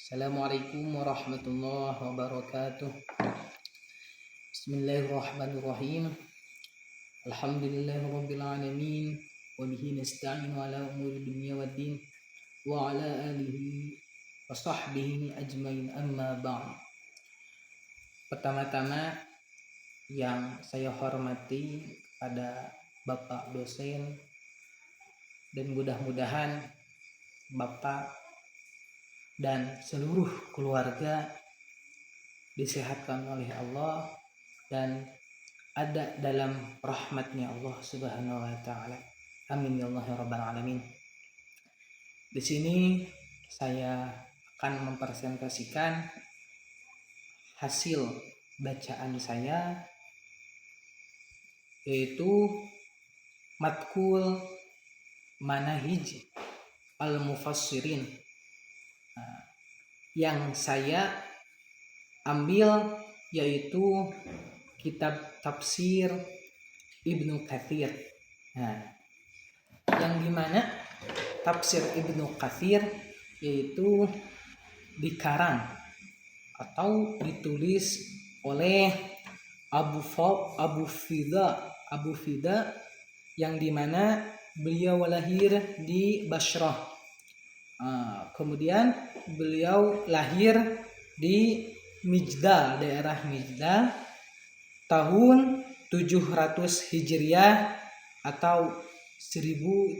Assalamualaikum warahmatullahi wabarakatuh. Bismillahirrahmanirrahim. Alhamdulillahirabbil alamin wa bihi nasta'inu ala umuri dunya waddin wa ala alihi wa sahbihi ajmain amma ba'd. Pertama-tama yang saya hormati pada Bapak dosen, dan mudah-mudahan Bapak dan seluruh keluarga disehatkan oleh Allah dan ada dalam rahmatnya Allah Subhanahu wa taala. Amin ya Allah ya rabbal alamin. Di sini saya akan mempresentasikan hasil bacaan saya, yaitu matkul manahij al-mufassirin yang saya ambil, yaitu kitab tafsir Ibnu Katsir. Yang dimana tafsir Ibnu Katsir yaitu dikarang atau ditulis oleh Abu Fida, yang dimana beliau lahir di Basrah. Kemudian beliau lahir di Mijdal, daerah Mijdal, tahun 700 Hijriah atau 1300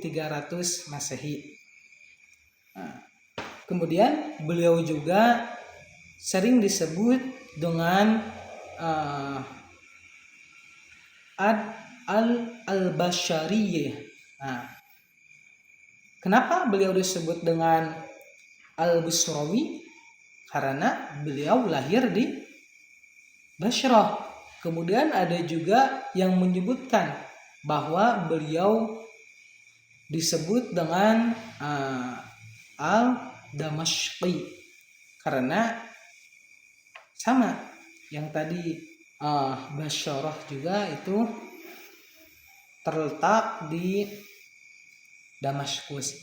Masehi. Kemudian beliau juga sering disebut dengan al-Bashariyah. Kenapa beliau disebut dengan Al-Busrawi? Karena beliau lahir di Basrah. Kemudian ada juga yang menyebutkan bahwa beliau disebut dengan Al-Damashqi, karena sama yang tadi Basrah juga itu terletak di Damaskus.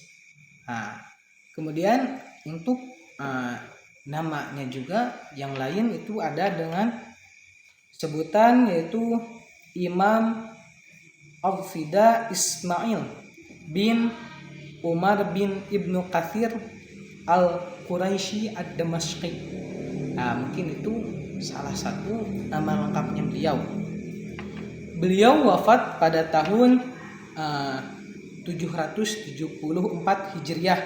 Kemudian untuk namanya juga yang lain itu ada dengan sebutan, yaitu Imam Al-Fida Ismail bin Umar bin Ibnu Katsir Al-Quraisy Ad-Damashqi. Mungkin itu salah satu nama lengkapnya beliau. Beliau wafat pada tahun 774 Hijriah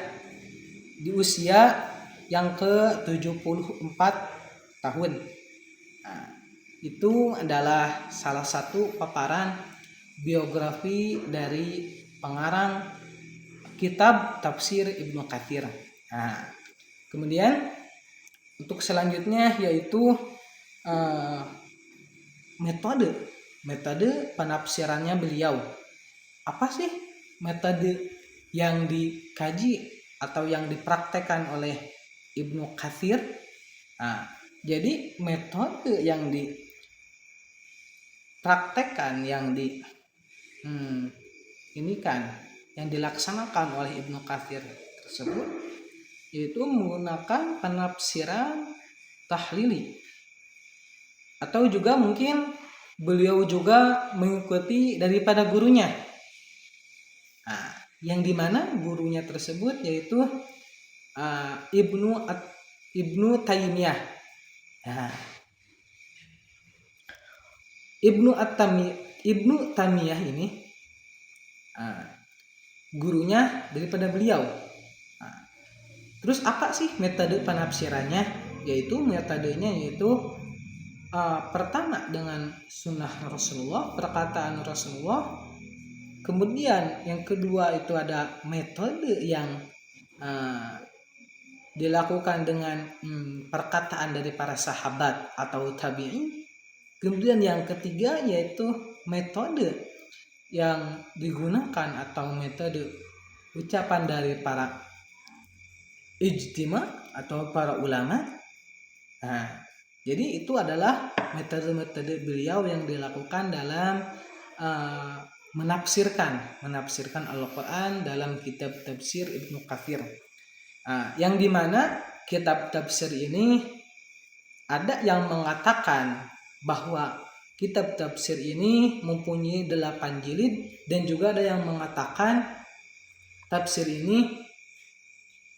di usia yang ke-74 tahun. Itu adalah salah satu paparan biografi dari pengarang kitab tafsir Ibnu Katsir. Kemudian untuk selanjutnya yaitu metode penafsirannya beliau. Apa sih metode yang dikaji atau yang dipraktekkan oleh Ibnu Katsir? Jadi metode yang dipraktekkan, yang yang dilaksanakan oleh Ibnu Katsir tersebut yaitu menggunakan penafsiran tahlili, atau juga mungkin beliau juga mengikuti daripada gurunya. Yang dimana gurunya tersebut yaitu Ibnu Taimiyah. Ibnu Taimiyah ini gurunya daripada beliau. Terus apa sih metode penafsirannya? Metodenya yaitu pertama dengan sunnah Rasulullah, perkataan Rasulullah. Kemudian yang kedua itu ada metode yang dilakukan dengan perkataan dari para sahabat atau tabi'in. Kemudian yang ketiga yaitu metode yang digunakan atau metode ucapan dari para ijtima atau para ulama. Jadi itu adalah metode-metode beliau yang dilakukan dalam menafsirkan Al-Quran dalam kitab tafsir Ibnu Katsir. Yang dimana kitab tafsir ini ada yang mengatakan bahwa kitab tafsir ini mempunyai 8 jilid, dan juga ada yang mengatakan tafsir ini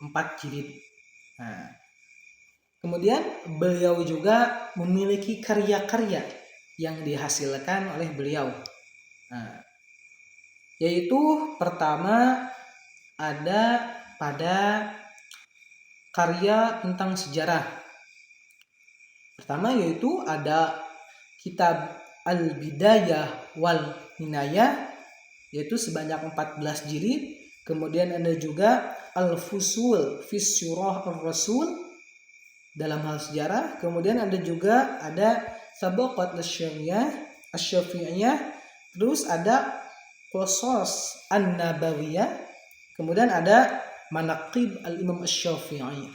4 jilid. Nah, kemudian beliau juga memiliki karya-karya yang dihasilkan oleh beliau. Nah, yaitu pertama ada pada karya tentang sejarah. Pertama yaitu ada kitab Al-Bidayah wal Ninayah, yaitu sebanyak 14 jilid. Kemudian ada juga Al-Fusul fi Sirah Ar-Rasul dalam hal sejarah. Kemudian ada juga Sabaqat Asy-Syafi'iyah, terus ada Qasas An-Nabawiyah, kemudian ada Manaqib Al-Imam Asy-Syafi'i.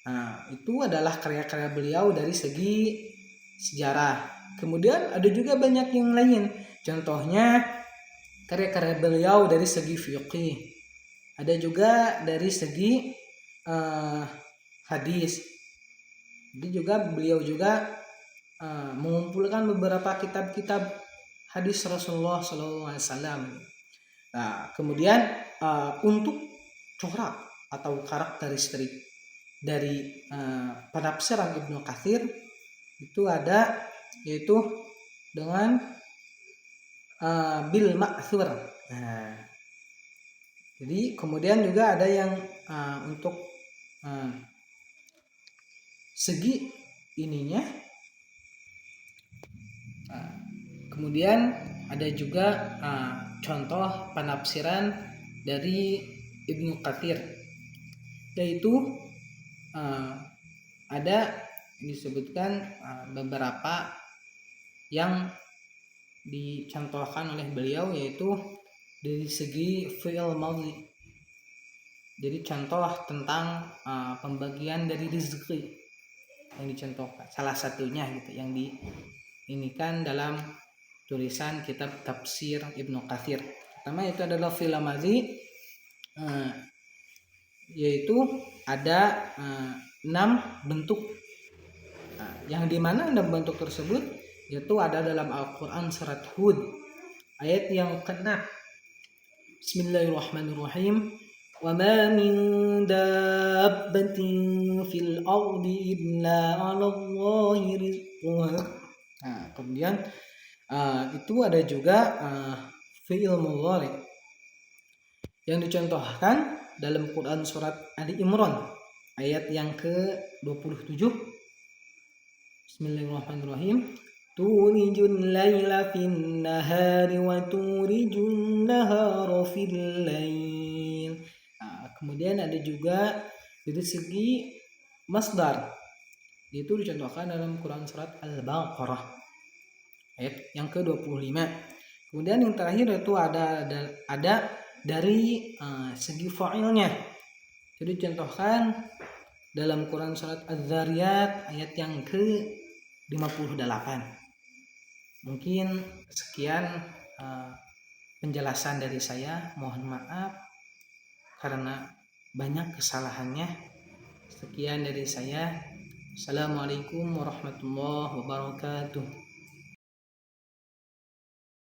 Nah, itu adalah karya-karya beliau dari segi sejarah. Kemudian ada juga banyak yang lain. Contohnya karya-karya beliau dari segi fiqih. Ada juga dari segi hadis. Jadi juga beliau juga mengumpulkan beberapa kitab-kitab hadis Rasulullah SAW. Nah, kemudian untuk corak atau karakteristik dari penafsiran Ibnu Katsir itu ada, yaitu dengan bil ma'thur. Nah, jadi kemudian juga ada yang untuk segi ininya. Kemudian ada juga contoh penafsiran dari Ibnu Katsir, yaitu ada disebutkan beberapa yang dicontohkan oleh beliau, yaitu dari segi fi'il madhi. Jadi contoh tentang pembagian dari rezeki yang dicontohkan, salah satunya gitu yang diinikan dalam tulisan kitab tafsir Ibnu Katsir. Pertama itu adalah fi'il madhi, yaitu ada 6 bentuk. Nah, yang dimana 6 bentuk tersebut yaitu ada dalam Al-Quran surat Hud ayat yang ke-6. Bismillahirrahmanirrahim. Wa ma min dabbatin fil ardi illa 'ala Allahi rizquha. Nah, kemudian itu ada juga fi'il mudhari yang dicontohkan dalam Quran surat Ali Imran ayat yang ke-27. Bismillahirrahmanirrahim. Tulijul laila fin nahari wa tulijun nahara fil lail. Nah, kemudian ada juga dari segi masdar, itu dicontohkan dalam Quran surat Al-Baqarah ayat yang ke-25. Kemudian yang terakhir itu ada dari segi fa'ilnya. Jadi contohkan dalam Quran surat Az-Zariyat ayat yang ke-58. Mungkin sekian penjelasan dari saya. Mohon maaf karena banyak kesalahannya. Sekian dari saya. Assalamualaikum warahmatullahi wabarakatuh.